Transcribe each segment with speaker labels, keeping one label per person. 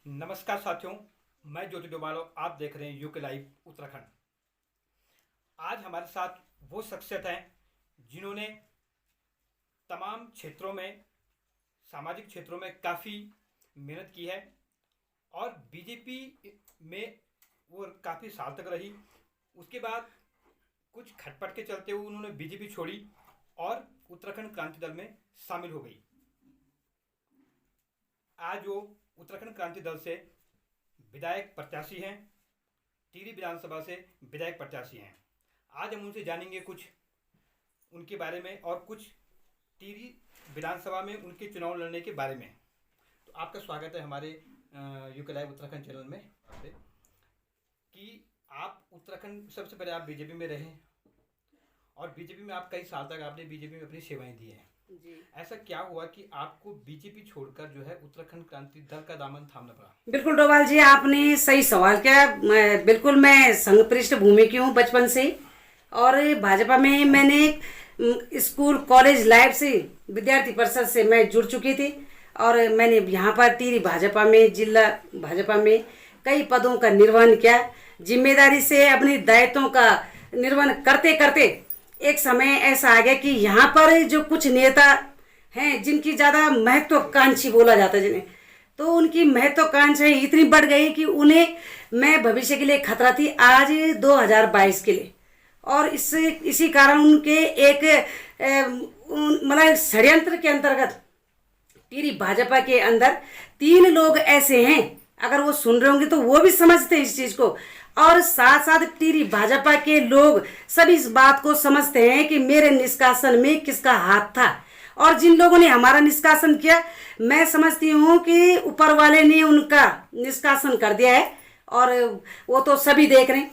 Speaker 1: नमस्कार साथियों, मैं ज्योति डोभाल, आप देख रहे हैं यूके लाइव उत्तराखंड। आज हमारे साथ वो शख्सियत हैं जिन्होंने तमाम क्षेत्रों में, सामाजिक क्षेत्रों में काफ़ी मेहनत की है और बीजेपी में वो काफ़ी साल तक रही। उसके बाद कुछ खटपट के चलते हुए उन्होंने बीजेपी छोड़ी और उत्तराखंड क्रांति दल में शामिल हो गई। आज वो उत्तराखंड क्रांति दल से विधायक प्रत्याशी हैं, टिहरी विधानसभा से विधायक प्रत्याशी हैं। आज हम उनसे जानेंगे कुछ उनके बारे में और कुछ टिहरी विधानसभा में उनके चुनाव लड़ने के बारे में। तो आपका स्वागत है हमारे यूके लाइव उत्तराखंड चैनल में। कि आप उत्तराखंड, सबसे पहले आप बीजेपी में रहे और बीजेपी में आप कई साल तक आपने बीजेपी में अपनी सेवाएं दी हैं जी। ऐसा क्या हुआ कि आपको बीजेपी छोड़कर जो है उत्तराखंड क्रांति दल का दामन थामना पड़ा?
Speaker 2: बिल्कुल डोभाल जी, आपने सही सवाल किया। बिल्कुल मैं संघ पृष्ठभूमि की हूँ बचपन से, और भाजपा में मैंने स्कूल कॉलेज लाइफ से, विद्यार्थी परिषद से मैं जुड़ चुकी थी और मैंने यहाँ पर टिहरी भाजपा में, जिला भाजपा में कई पदों का निर्वहन किया। जिम्मेदारी से अपने दायित्वों का निर्वहन करते करते एक समय ऐसा आ गया कि यहाँ पर जो कुछ नेता हैं जिनकी ज़्यादा महत्वाकांक्षी बोला जाता है जिन्हें, तो उनकी महत्वाकांक्षाएं इतनी बढ़ गई कि उन्हें मैं भविष्य के लिए खतरा थी आज 2022 के लिए। और इसी कारण उनके एक मतलब षड्यंत्र के अंतर्गत टिहरी भाजपा के अंदर 3 लोग ऐसे हैं, अगर वो सुन रहे होंगे तो वो भी समझते हैं इस चीज़ को, और साथ साथ टिहरी भाजपा के लोग सभी इस बात को समझते हैं कि मेरे निष्कासन में किसका हाथ था। और जिन लोगों ने हमारा निष्कासन किया, मैं समझती हूँ कि ऊपर वाले ने उनका निष्कासन कर दिया है और वो तो सभी देख रहे हैं।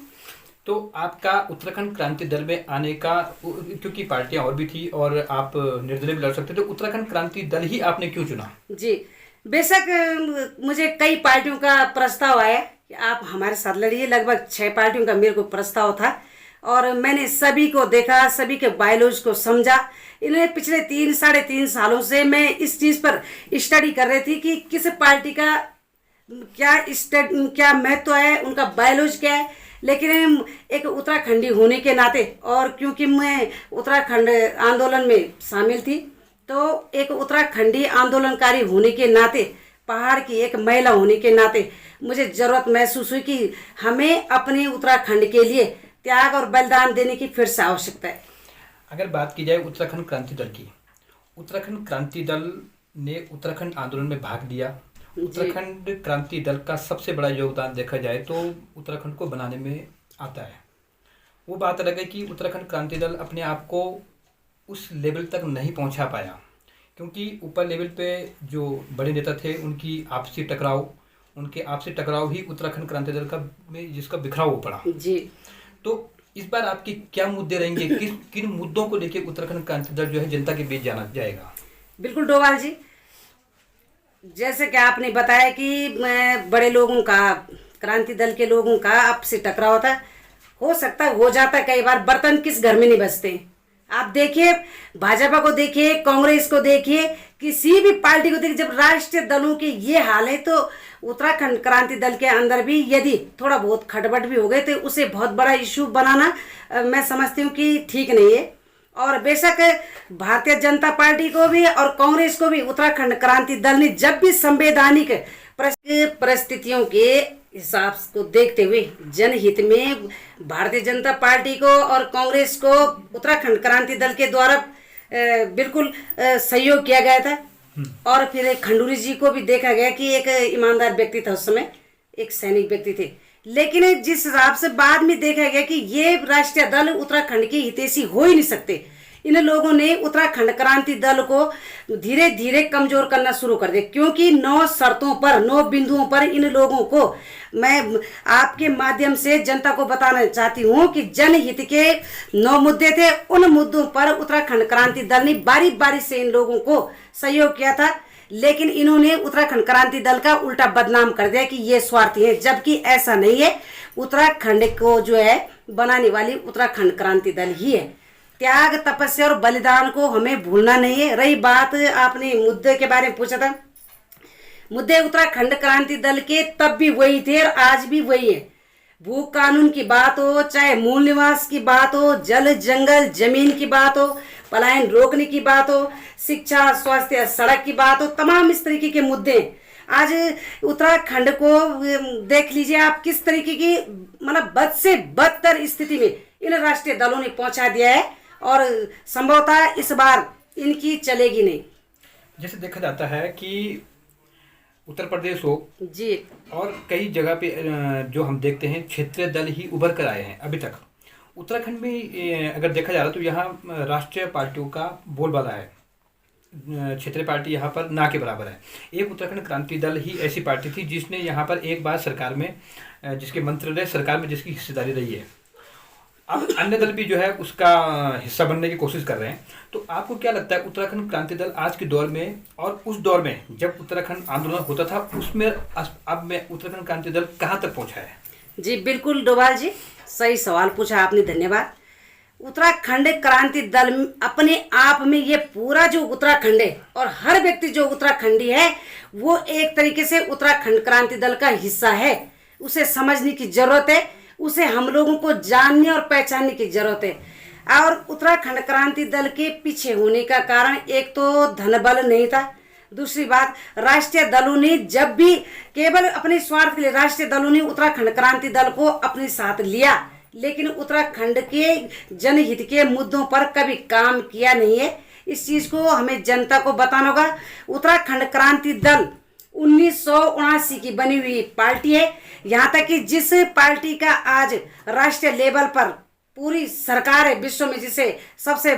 Speaker 1: तो आपका उत्तराखंड क्रांति दल में आने का, क्योंकि पार्टियां और भी थी और आप निर्दलीय भी लड़ सकते थे, तो उत्तराखंड क्रांति दल ही आपने क्यों चुना?
Speaker 2: जी बेशक मुझे कई पार्टियों का प्रस्ताव आया कि आप हमारे साथ लड़िए। लगभग 6 पार्टियों का मेरे को प्रस्ताव था और मैंने सभी को देखा, सभी के बायोलॉजी को समझा। इन्हें पिछले 3-3.5 सालों से मैं इस चीज़ पर स्टडी कर रही थी कि किस पार्टी का क्या महत्व है, उनका बायोलॉजी क्या है। लेकिन एक उत्तराखंडी होने के नाते, और क्योंकि मैं उत्तराखंड आंदोलन में शामिल थी, तो एक उत्तराखंडी आंदोलनकारी होने के नाते, पहाड़ की एक महिला होने के नाते मुझे ज़रूरत महसूस हुई कि हमें अपने उत्तराखंड के लिए त्याग और बलिदान देने की फिर से आवश्यकता है।
Speaker 1: अगर बात की जाए उत्तराखंड क्रांति दल की, उत्तराखंड क्रांति दल ने उत्तराखंड आंदोलन में भाग लिया। उत्तराखंड क्रांति दल का सबसे बड़ा योगदान देखा जाए तो उत्तराखंड को बनाने में आता है। वो बात अलग है कि उत्तराखंड क्रांति दल अपने आप को उस लेवल तक नहीं पहुंचा पाया, क्योंकि ऊपर लेवल पे जो बड़े नेता थे उनके आपसी टकराव ही उत्तराखंड क्रांति दल का में जिसका बिखराव हो पड़ा
Speaker 2: जी।
Speaker 1: तो इस बार आपके क्या मुद्दे रहेंगे? किन मुद्दों को लेकर उत्तराखंड क्रांति दल जो है जनता के बीच जाना जाएगा?
Speaker 2: बिल्कुल डोभाल जी, जैसे कि आपने बताया कि बड़े लोगों का, क्रांति दल के लोगों का आपसे टकराव होता है, हो सकता है, हो जाता है कई बार। बर्तन किस घर में नहीं बजते। आप देखिए, भाजपा को देखिए, कांग्रेस को देखिए, किसी भी पार्टी को देखिए, जब राष्ट्रीय दलों के ये हाल है तो उत्तराखंड क्रांति दल के अंदर भी यदि थोड़ा बहुत खटपट भी हो गए तो उसे बहुत बड़ा इशू बनाना मैं समझती हूँ कि ठीक नहीं है। और बेशक भारतीय जनता पार्टी को भी और कांग्रेस को भी उत्तराखंड क्रांति दल ने जब भी संवैधानिक परिस्थितियों के हिसाब को देखते हुए जनहित में भारतीय जनता पार्टी को और कांग्रेस को उत्तराखंड क्रांति दल के द्वारा बिल्कुल सहयोग किया गया था। और फिर खंडूरी जी को भी देखा गया कि एक ईमानदार व्यक्ति था, उस समय एक सैनिक व्यक्ति थे। लेकिन जिस हिसाब से बाद में देखा गया कि ये राष्ट्रीय दल उत्तराखंड के हितैषी हो ही नहीं सकते, इन लोगों ने उत्तराखंड क्रांति दल को धीरे धीरे कमजोर करना शुरू कर दिया। क्योंकि 9 शर्तों पर, 9 बिंदुओं पर इन लोगों को मैं आपके माध्यम से जनता को बताना चाहती हूँ कि जनहित के 9 मुद्दे थे। उन मुद्दों पर उत्तराखंड क्रांति दल ने बारी बारी से इन लोगों को सहयोग किया था, लेकिन इन्होंने उत्तराखंड क्रांति दल का उल्टा बदनाम कर दिया कि ये स्वार्थी है, जबकि ऐसा नहीं है। उत्तराखंड को जो है बनाने वाली उत्तराखंड क्रांति दल ही है। त्याग, तपस्या और बलिदान को हमें भूलना नहीं है। रही बात, आपने मुद्दे के बारे में पूछा था, मुद्दे उत्तराखंड क्रांति दल के तब भी वही थे और आज भी वही है। भू कानून की बात हो, चाहे मूल निवास की बात हो, जल जंगल जमीन की बात हो, पलायन रोकने की बात हो, शिक्षा स्वास्थ्य सड़क की बात हो, तमाम इस तरीके के मुद्दे आज उत्तराखंड को देख लीजिए आप किस तरीके की मतलब बद से बदतर स्थिति में इन राष्ट्रीय दलों ने पहुंचा दिया है और संभवतः इस बार इनकी चलेगी नहीं।
Speaker 1: जैसे देखा जाता है कि उत्तर प्रदेश हो
Speaker 2: जी
Speaker 1: और कई जगह पे जो हम देखते हैं क्षेत्रीय दल ही उभर कर आए हैं अभी तक। उत्तराखंड में अगर देखा जा रहा तो यहाँ राष्ट्रीय पार्टियों का बोलबाला है, क्षेत्रीय पार्टी यहाँ पर ना के बराबर है। एक उत्तराखंड क्रांति दल ही ऐसी पार्टी थी जिसने यहाँ पर एक बार सरकार में जिसके मंत्रालय सरकार में जिसकी हिस्सेदारी रही है। अब अन्य दल भी जो है उसका हिस्सा बनने की कोशिश कर रहे हैं। तो आपको क्या लगता है उत्तराखंड क्रांति दल आज के दौर में और उस दौर में जब उत्तराखंड आंदोलन होता था उसमें अब में उत्तराखंड क्रांति दल कहाँ तक पहुँचा है?
Speaker 2: जी बिल्कुल डोभाल जी, सही सवाल पूछा आपने, धन्यवाद। उत्तराखंड क्रांति दल अपने आप में ये पूरा जो उत्तराखंड है और हर व्यक्ति जो उत्तराखंडी है वो एक तरीके से उत्तराखंड क्रांति दल का हिस्सा है। उसे समझने की जरूरत है, उसे हम लोगों को जानने और पहचानने की जरूरत है। और उत्तराखंड क्रांति दल के पीछे होने का कारण एक तो धनबल नहीं था, दूसरी बात राष्ट्रीय दलों ने जब भी केवल अपने स्वार्थ के लिए राष्ट्रीय दलों ने उत्तराखंड क्रांति दल को अपने साथ लिया, लेकिन उत्तराखंड के जनहित के मुद्दों पर कभी काम किया नहीं है। इस चीज को हमें जनता को बताना होगा। उत्तराखंड क्रांति दल 1979 की बनी हुई पार्टी है। यहाँ तक कि जिस पार्टी का आज राष्ट्रीय लेवल पर पूरी सरकार है, विश्व में जिसे सबसे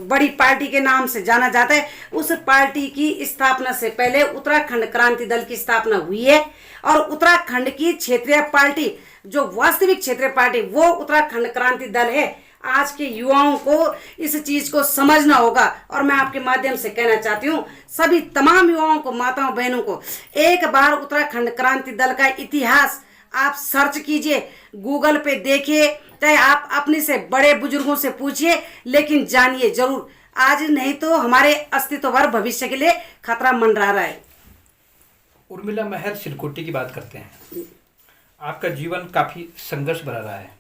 Speaker 2: बड़ी पार्टी के नाम से जाना जाता है, उस पार्टी की स्थापना से पहले उत्तराखंड क्रांति दल की स्थापना हुई है। और उत्तराखंड की क्षेत्रीय पार्टी जो वास्तविक क्षेत्रीय पार्टी वो उत्तराखंड क्रांति दल है। आज के युवाओं को इस चीज को समझना होगा और मैं आपके माध्यम से कहना चाहती हूँ सभी तमाम युवाओं को, माताओं बहनों को, एक बार उत्तराखंड क्रांति दल का इतिहास आप सर्च कीजिए, गूगल पे देखिए, चाहे आप अपने से बड़े बुजुर्गों से पूछिए, लेकिन जानिए जरूर, आज नहीं तो हमारे अस्तित्व और भविष्य के लिए खतरा मंडरा रहा है।
Speaker 1: उर्मिला महर सिलकोटी की बात करते हैं। आपका जीवन काफी संघर्ष भरा रहा है।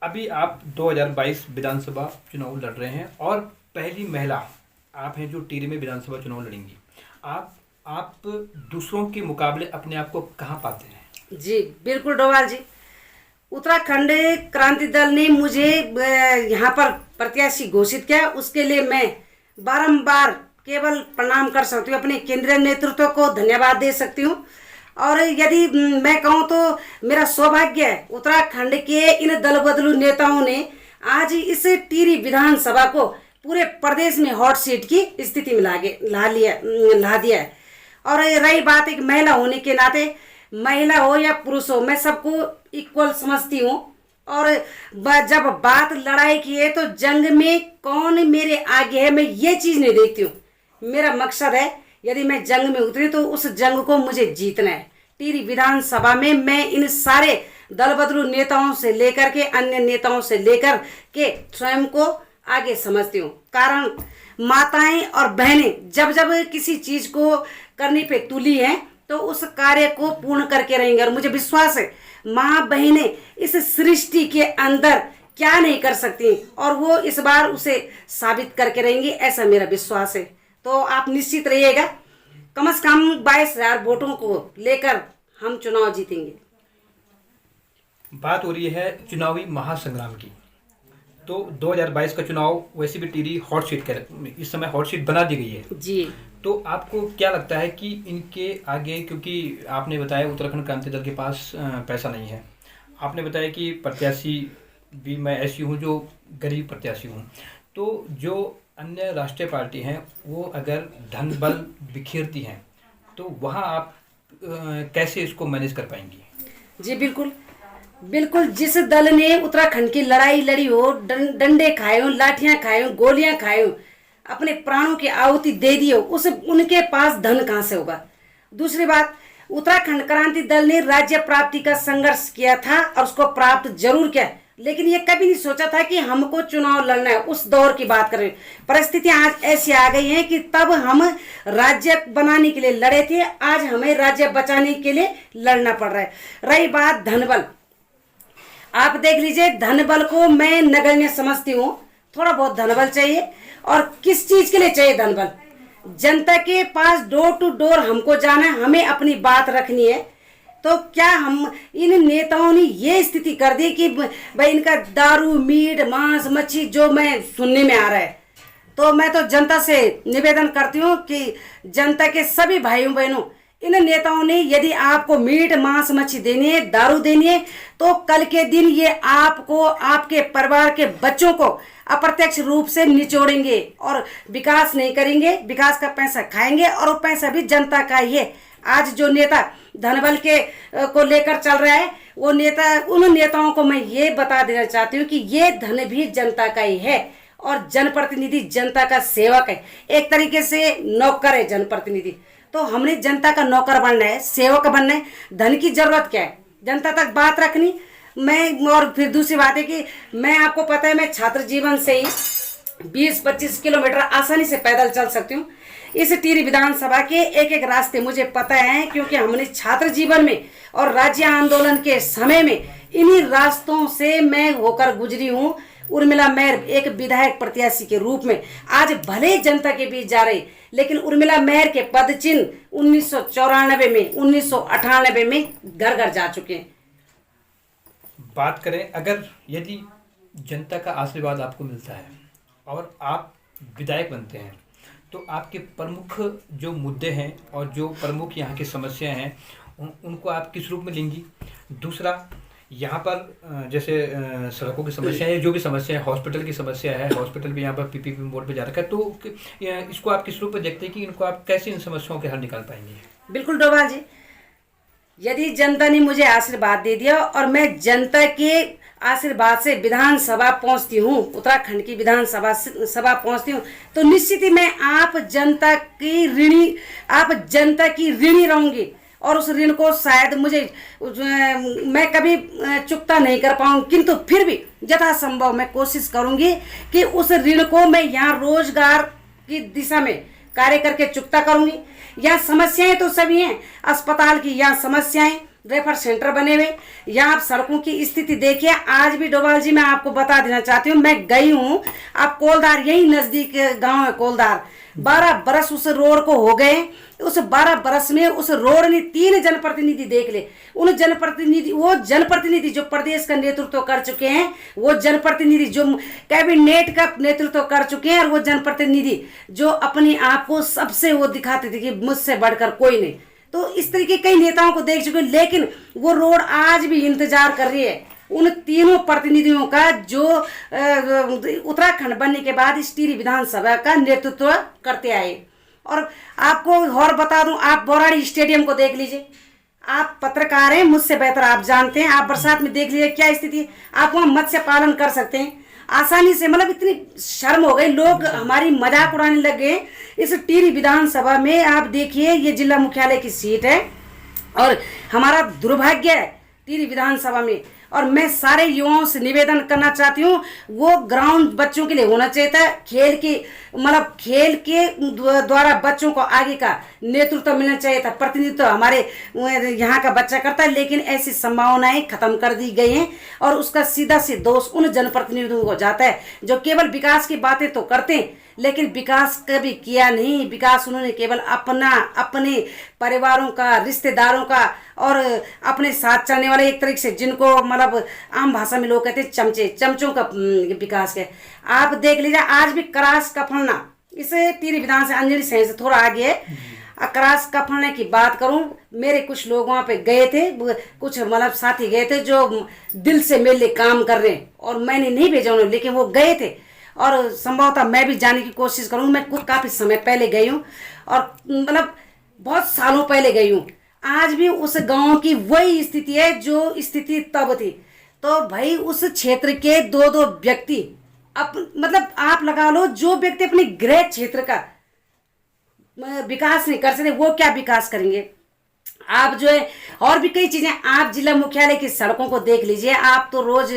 Speaker 1: अभी आप 2022 विधानसभा चुनाव लड़ रहे हैं और पहली महिला आप हैं जो टिहरी में विधानसभा चुनाव लड़ेंगी। आप दूसरों के मुकाबले अपने आप को कहाँ पाते हैं?
Speaker 2: जी बिल्कुल डोभाल जी, उत्तराखंड क्रांति दल ने मुझे यहाँ पर प्रत्याशी घोषित किया, उसके लिए मैं बारंबार केवल प्रणाम कर सकती हूँ, अपने केंद्रीय नेतृत्व को धन्यवाद दे सकती हूँ। और यदि मैं कहूँ तो मेरा सौभाग्य है उत्तराखंड के इन दल बदलू नेताओं ने आज इस टिहरी विधानसभा को पूरे प्रदेश में हॉट सीट की स्थिति में ला दिया है। और रही बात एक महिला होने के नाते, महिला हो या पुरुष हो, मैं सबको इक्वल समझती हूँ। और जब बात लड़ाई की है तो जंग में कौन मेरे आगे है मैं ये चीज़ नहीं देखती हूँ। मेरा मकसद है यदि मैं जंग में उतरी तो उस जंग को मुझे जीतना है। टिहरी विधानसभा में मैं इन सारे दल बदलू नेताओं से लेकर के अन्य नेताओं से लेकर के स्वयं को आगे समझती हूँ। कारण माताएं और बहनें जब जब किसी चीज को करने पे तुली हैं तो उस कार्य को पूर्ण करके रहेंगे। और मुझे विश्वास है माँ बहनें इस सृष्टि के अंदर क्या नहीं कर सकती और वो इस बार उसे साबित करके रहेंगी, ऐसा मेरा विश्वास है। तो आप निश्चित रहिएगा, कम से कम 22,000 वोटों को लेकर हम चुनाव जीतेंगे।
Speaker 1: बात हो रही है चुनावी महासंग्राम की, तो 2022 का चुनाव वैसे भी टिहरी हॉट सीट कर इस समय हॉट सीट बना दी गई है
Speaker 2: जी।
Speaker 1: तो आपको क्या लगता है कि इनके आगे, क्योंकि आपने बताया उत्तराखंड क्रांति दल के पास पैसा नहीं है, आपने बताया कि प्रत्याशी भी मैं ऐसी हूँ जो गरीब प्रत्याशी हूँ, तो जो अन्य राष्ट्रीय पार्टी हैं वो अगर धन बल बिखेरती हैं तो वहाँ आप कैसे इसको मैनेज कर पाएंगी?
Speaker 2: जी बिल्कुल बिल्कुल, जिस दल ने उत्तराखंड की लड़ाई लड़ी हो, डंडे खाए हो, लाठियां खाए हो, गोलियां खाए हो, अपने प्राणों की आहुति दे दी हो, उनके पास धन कहाँ से होगा? दूसरी बात, उत्तराखंड क्रांति दल ने राज्य प्राप्ति का संघर्ष किया था और उसको प्राप्त जरूर किया। लेकिन ये कभी नहीं सोचा था कि हमको चुनाव लड़ना है। उस दौर की बात करें, परिस्थितियां आज ऐसी आ गई हैं कि तब हम राज्य बनाने के लिए लड़े थे, आज हमें राज्य बचाने के लिए लड़ना पड़ रहा है। रही बात धनबल, आप देख लीजिए, धनबल को मैं नगण्य समझती हूँ। थोड़ा बहुत धनबल चाहिए, और किस चीज के लिए चाहिए धनबल? जनता के पास डोर टू डोर हमको जाना है, हमें अपनी बात रखनी है। तो क्या हम इन नेताओं ने ये स्थिति कर दी कि भाई इनका दारू, मीट, मांस, मच्छी जो मैं सुनने में आ रहा है, तो मैं तो जनता से निवेदन करती हूँ कि जनता के सभी भाइयों बहनों, इन नेताओं ने यदि आपको मीट, मांस, मच्छी देनी है, दारू देनी है, तो कल के दिन ये आपको, आपके परिवार के बच्चों को अप्रत्यक्ष रूप से निचोड़ेंगे और विकास नहीं करेंगे। विकास का पैसा खाएंगे, और वो पैसा भी जनता का ही है। आज जो नेता धनबल के को लेकर चल रहा है, वो नेता, उन नेताओं को मैं ये बता देना चाहती हूँ कि ये धन भी जनता का ही है, और जनप्रतिनिधि जनता का सेवक है, एक तरीके से नौकर है जनप्रतिनिधि। तो हमने जनता का नौकर बनना है, सेवक बनना है। धन की जरूरत क्या है? जनता तक बात रखनी। मैं, और फिर दूसरी बात है कि मैं, आपको पता है, मैं छात्र जीवन से ही 20-25 किलोमीटर आसानी से पैदल चल सकती हूँ। इस टिहरी विधानसभा के एक एक रास्ते मुझे पता है, क्योंकि हमने छात्र जीवन में और राज्य आंदोलन के समय में इन्हीं रास्तों से मैं होकर गुजरी हूँ। उर्मिला मेहर एक विधायक प्रत्याशी के रूप में आज भले जनता के बीच जा रही, लेकिन उर्मिला मेहर के पद चिन्ह 1994 में, 1998 में घर घर जा चुके हैं।
Speaker 1: बात करें, अगर यदि जनता का आशीर्वाद आपको मिलता है और आप विधायक बनते हैं, तो आपके प्रमुख जो मुद्दे हैं और जो प्रमुख यहाँ की समस्याएं हैं, उनको आप किस रूप में लेंगी? दूसरा, यहाँ पर जैसे सड़कों की समस्या है, जो भी समस्या है, हॉस्पिटल की समस्या है, हॉस्पिटल भी यहाँ पर पीपीपी मोड पे जा रखा है, तो इसको आप किस रूप में देखते हैं कि इनको आप कैसे इन समस्याओं के हल निकाल पाएंगे?
Speaker 2: बिल्कुल डोभाल जी, यदि जनता ने मुझे आशीर्वाद दे दिया और मैं जनता के आशीर्वाद से विधानसभा पहुंचती हूँ, उत्तराखंड की विधानसभा पहुंचती हूँ, तो निश्चित ही मैं आप जनता की ऋणी रहूंगी, और उस ऋण को शायद मैं कभी चुकता नहीं कर पाऊंगी, किंतु फिर भी यथासंभव मैं कोशिश करूंगी कि उस ऋण को मैं यहाँ रोजगार की दिशा में कार्य करके चुकता करूंगी। यहाँ समस्याएं तो सभी हैं, अस्पताल की यहाँ समस्याएं, रेफर सेंटर बने हुए, यहाँ आप सड़कों की स्थिति देखिए। आज भी डोभाल जी मैं आपको बता देना चाहती हूँ, मैं गई हूँ, आप कोलदार, यही नजदीक गांव है कोलदार, 12 बरस उस रोड को हो गए। उस 12 बरस में उस रोड ने 3 जनप्रतिनिधि देख ले। वो जनप्रतिनिधि जो प्रदेश का नेतृत्व कर चुके हैं, वो जनप्रतिनिधि जो कैबिनेट का नेतृत्व कर चुके हैं, और वो जनप्रतिनिधि जो अपने आप को सबसे वो दिखाते थे कि मुझसे बढ़कर कोई नहीं। तो इस तरीके कई नेताओं को देख चुके, लेकिन वो रोड आज भी इंतजार कर रही है उन तीनों प्रतिनिधियों का जो उत्तराखंड बनने के बाद इस टिहरी विधानसभा का नेतृत्व करते आए। और आपको और बता दूं, आप बौराड़ी स्टेडियम को देख लीजिए, आप पत्रकार हैं, मुझसे बेहतर आप जानते हैं। आप बरसात में देख लीजिए क्या स्थिति है। आप वहाँ मत्स्य पालन कर सकते हैं आसानी से, मतलब इतनी शर्म हो गई, लोग हमारी मजाक उड़ाने लग गए। इस टिहरी विधानसभा में आप देखिए, ये जिला मुख्यालय की सीट है, और हमारा दुर्भाग्य है टिहरी विधानसभा में। और मैं सारे युवाओं से निवेदन करना चाहती हूँ, वो ग्राउंड बच्चों के लिए होना चाहिए था, खेल के द्वारा बच्चों को आगे का नेतृत्व मिलना चाहिए था। प्रतिनिधित्व हमारे यहाँ का बच्चा करता है, लेकिन ऐसी संभावनाएं खत्म कर दी गई हैं, और उसका सीधा से दोष उन जनप्रतिनिधियों को जाता है जो केवल विकास की बातें तो करते हैं, लेकिन विकास कभी किया नहीं। विकास उन्होंने केवल अपने परिवारों का, रिश्तेदारों का, और अपने साथ चलने वाले, एक तरीके से जिनको मतलब आम भाषा में लोग कहते हैं चमचों का विकास है। आप देख लीजिए, आज भी करास का फलना, इसे टिहरी विधान से अंजलि शहर से थोड़ा आगे है। करास का फलने की बात करूं, मेरे कुछ लोग वहाँ पे गए थे, कुछ मतलब साथी गए थे जो दिल से मेरे लिए काम कर रहे हैं, और मैंने नहीं भेजा उन्हें, लेकिन वो गए थे, और संभवतः मैं भी जाने की कोशिश करूँ। मैं काफ़ी समय पहले गई हूँ, और मतलब बहुत सालों पहले गई हूँ। आज भी उस गांव की वही स्थिति है जो स्थिति तब थी। तो भाई उस क्षेत्र के 2-2 व्यक्ति, मतलब आप लगा लो, जो व्यक्ति अपने गृह क्षेत्र का विकास नहीं कर सकते, वो क्या विकास करेंगे? आप जो है और भी कई चीजें, आप जिला मुख्यालय की सड़कों को देख लीजिए, आप तो रोज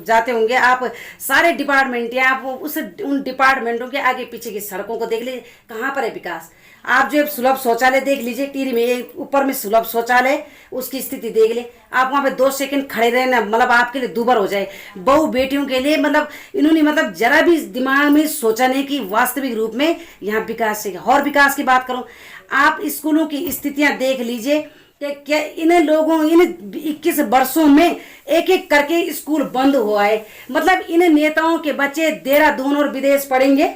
Speaker 2: जाते होंगे, आप सारे डिपार्टमेंट या आप उस उन डिपार्टमेंटों के आगे पीछे की सड़कों को देख लीजिए, कहाँ पर है विकास। आप जो है सुलभ शौचालय देख लीजिए, टिहरी में ऊपर में सुलभ शौचालय, उसकी स्थिति देख ले आप, वहाँ पे 2 सेकंड खड़े रहे ना, मतलब आपके लिए दूभर हो जाए। बहू बेटियों के लिए मतलब इन्होंने मतलब जरा भी दिमाग में सोचा नहीं कि वास्तविक रूप में यहाँ विकास चाहिए। और विकास की बात करूँ, आप स्कूलों की स्थितियां देख लीजिए कि क्या इन 21 वर्षों में एक एक करके स्कूल बंद हुआ है। मतलब इन नेताओं के बच्चे देहरादून और विदेश पढ़ेंगे,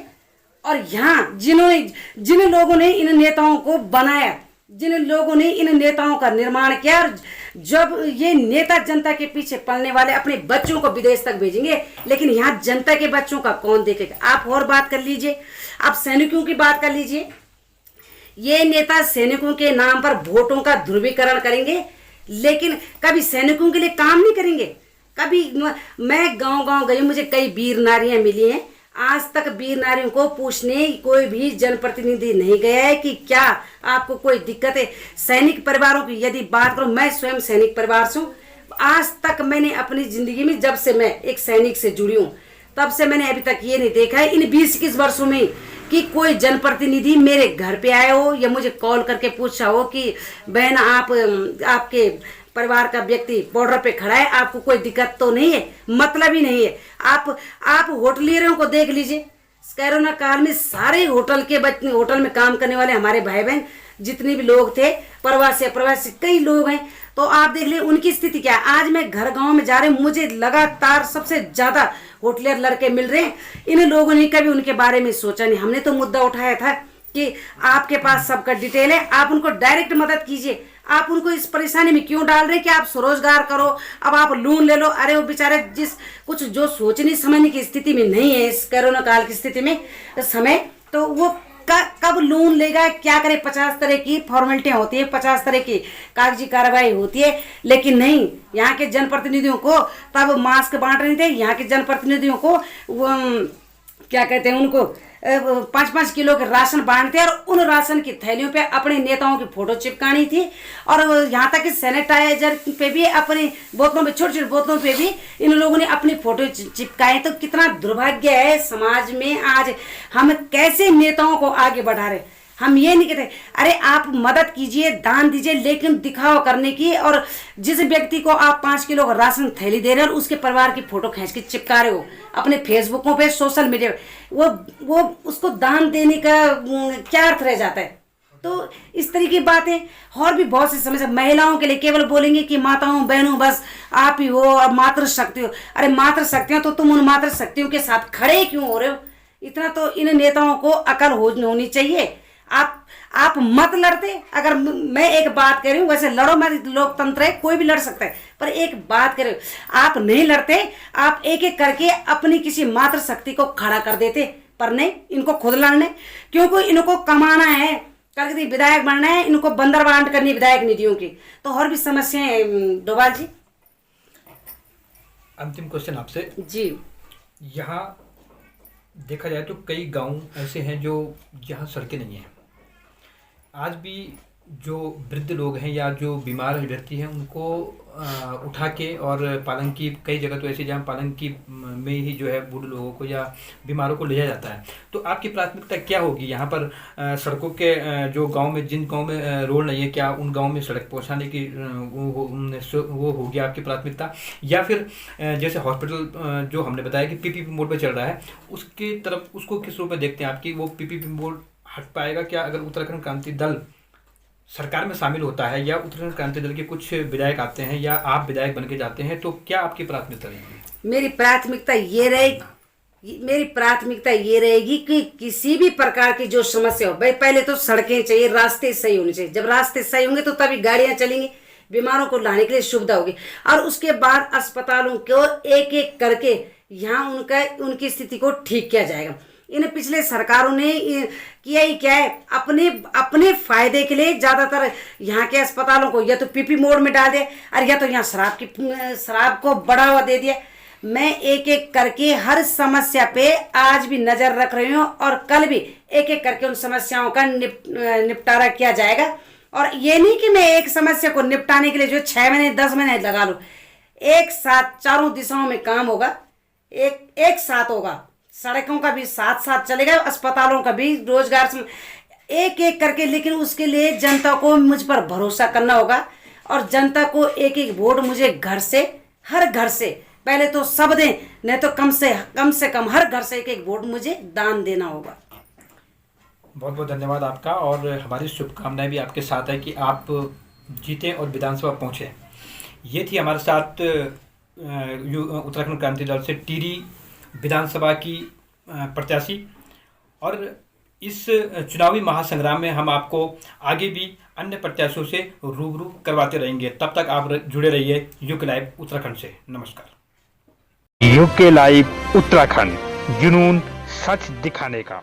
Speaker 2: और यहाँ जिन लोगों ने इन नेताओं को बनाया, जिन लोगों ने इन नेताओं का निर्माण किया, और जब ये नेता जनता के पीछे पलने वाले अपने बच्चों को विदेश तक भेजेंगे, लेकिन यहाँ जनता के बच्चों का कौन देखेगा। आप और बात कर लीजिए, आप सैनिकों की बात कर लीजिए, ये नेता सैनिकों के नाम पर वोटों का ध्रुवीकरण करेंगे, लेकिन कभी सैनिकों के लिए काम नहीं करेंगे। कभी मैं गांव गांव गई, मुझे कई वीर नारियां मिली हैं, आज तक वीर नारियों को पूछने कोई भी जनप्रतिनिधि नहीं गया है कि क्या आपको कोई दिक्कत है। सैनिक परिवारों की यदि बात करूं, मैं स्वयं सैनिक परिवार से हूं, आज तक मैंने अपनी जिंदगी में, जब से मैं एक सैनिक से जुड़ी हूं, तब से मैंने अभी तक ये नहीं देखा है इन 20-21 वर्षों में कि कोई जनप्रतिनिधि मेरे घर पे आए हो या मुझे कॉल करके पूछा हो कि बहन आपके परिवार का व्यक्ति बॉर्डर पे खड़ा है, आपको कोई दिक्कत तो नहीं है। मतलब ही नहीं है। आप होटलियरों को देख लीजिए, कोरोना काल में सारे होटल में काम करने वाले हमारे भाई बहन जितने भी लोग थे, प्रवासी अप्रवासी कई लोग हैं, तो आप देख लीजिए उनकी स्थिति क्या है। आज मैं घर गांव में जा रही हूँ, मुझे लगातार सबसे ज्यादा होटलियर लड़के मिल रहे हैं। इन लोगों ने कभी उनके बारे में सोचा नहीं। हमने तो मुद्दा उठाया था कि आपके पास सबका डिटेल है, आप उनको डायरेक्ट मदद कीजिए। आप उनको इस परेशानी में क्यों डाल रहे हैं कि आप स्वरोजगार करो, अब आप लोन ले लो। अरे वो बेचारे जो सोचने समझने की स्थिति में नहीं है इस कोरोना काल की स्थिति में समय, तो वो कब लोन लेगा, क्या करे। 50 तरह की फॉर्मेलिटियां होती है, 50 तरह की कागजी कार्रवाई होती है, लेकिन नहीं, यहाँ के जनप्रतिनिधियों को तब मास्क बांट रहे थे। यहाँ के जनप्रतिनिधियों को क्या कहते हैं, उनको 5-5 किलो के राशन बांटते, और उन राशन की थैलियों पे अपने नेताओं की फोटो चिपकानी थी, और यहाँ तक कि सैनिटाइजर पे भी, अपनी बोतलों पे, छोटी छोटी बोतलों पे भी इन लोगों ने अपनी फोटो चिपकाए। तो कितना दुर्भाग्य है समाज में। आज हम कैसे नेताओं को आगे बढ़ा रहे। हम ये नहीं कहते अरे आप मदद कीजिए, दान दीजिए, लेकिन दिखावा करने की, और जिस व्यक्ति को आप 5 किलो का राशन थैली दे रहे हो और उसके परिवार की फोटो खींच के चिपका रहे हो अपने फेसबुकों पे, सोशल मीडिया पे, वो उसको दान देने का क्या अर्थ रह जाता है। तो इस तरीके की बातें और भी बहुत सी समस्या। महिलाओं के लिए केवल बोलेंगे कि माताओं बहनों बस आप ही हो और मातृ शक्ति हो। अरे मातृ शक्ति हो तो तुम उन मातृ शक्तियों के साथ खड़े क्यों हो रहे हो। इतना तो इन नेताओं को अकल होनी चाहिए। आप मत लड़ते। अगर मैं एक बात कह रही हूँ, वैसे लड़ो मत, लोकतंत्र है, कोई भी लड़ सकता है, पर एक बात कर रहे हो, आप नहीं लड़ते, आप एक एक करके अपनी किसी मातृ शक्ति को खड़ा कर देते, पर नहीं, इनको खुद लड़ने, क्योंकि इनको कमाना है, कल के विधायक बनना है, इनको बंदरबांट करनी विधायक निधियों की। तो और भी समस्याएं। डोभाल जी,
Speaker 1: अंतिम क्वेश्चन आपसे
Speaker 2: जी।
Speaker 1: यहाँ देखा जाए तो कई गांव ऐसे हैं जो जहाँ सड़कें नहीं हैं। आज भी जो वृद्ध लोग हैं या जो बीमार व्यक्ति हैं उनको उठा के, और पालंकी, कई जगह तो ऐसे जहाँ पालंकी में ही जो है बूढ़े लोगों को या बीमारों को ले जाया जाता है। तो आपकी प्राथमिकता क्या होगी यहाँ पर? सड़कों के जो गांव में, जिन गांव में रोड नहीं है, क्या उन गांव में सड़क पहुँचाने की वो होगी आपकी प्राथमिकता? या फिर जैसे हॉस्पिटल जो हमने बताया कि पीपीपी मोड पर चल रहा है, उसकी तरफ उसको किस रूप में देखते हैं आपकी? वो पीपीपी मोड हट पाएगा क्या अगर उत्तराखंड क्रांति दल सरकार में शामिल होता है, या उत्तराखंड क्रांति दल के कुछ विधायक आते हैं, या आप विधायक बन के जाते हैं, तो क्या आपकी प्राथमिकता रहेगी?
Speaker 2: मेरी प्राथमिकता ये रहेगी कि किसी भी प्रकार की जो समस्या हो, भाई पहले तो सड़कें चाहिए, रास्ते सही होने चाहिए। जब रास्ते सही होंगे तो तभी गाड़ियां चलेंगी, बीमारों को लाने के लिए सुविधा होगी। और उसके बाद अस्पतालों को एक एक करके यहाँ उनकी स्थिति को ठीक किया जाएगा। इन पिछले सरकारों ने किया ही क्या है, अपने फायदे के लिए ज्यादातर यहाँ के अस्पतालों को या तो पीपी मोड में डाल दिया, और या तो यहाँ शराब को बढ़ावा दे दिया। मैं एक एक करके हर समस्या पे आज भी नजर रख रही हूँ, और कल भी एक एक करके उन समस्याओं का निपटारा किया जाएगा। और ये नहीं कि मैं एक समस्या को निपटाने के लिए जो 6 महीने 10 महीने लगा लूं, एक साथ चारों दिशाओं में काम होगा, एक साथ होगा, सड़कों का भी साथ साथ चलेगा, अस्पतालों का भी, रोजगार एक एक करके। लेकिन उसके लिए जनता को मुझ पर भरोसा करना होगा और जनता को एक एक वोट मुझे घर से, हर घर से, पहले तो सब दें, नहीं तो कम से कम हर घर से एक एक वोट मुझे दान देना होगा।
Speaker 1: बहुत बहुत धन्यवाद आपका, और हमारी शुभकामनाएं भी आपके साथ है कि आप जीतें और विधानसभा पहुँचें। ये थी हमारे साथ उत्तराखंड क्रांति दल से टिहरी विधानसभा की प्रत्याशी। और इस चुनावी महासंग्राम में हम आपको आगे भी अन्य प्रत्याशियों से रूबरू करवाते रहेंगे। तब तक आप जुड़े रहिए यूके लाइव उत्तराखंड से। नमस्कार।
Speaker 3: यूके लाइव उत्तराखंड, जुनून सच दिखाने का।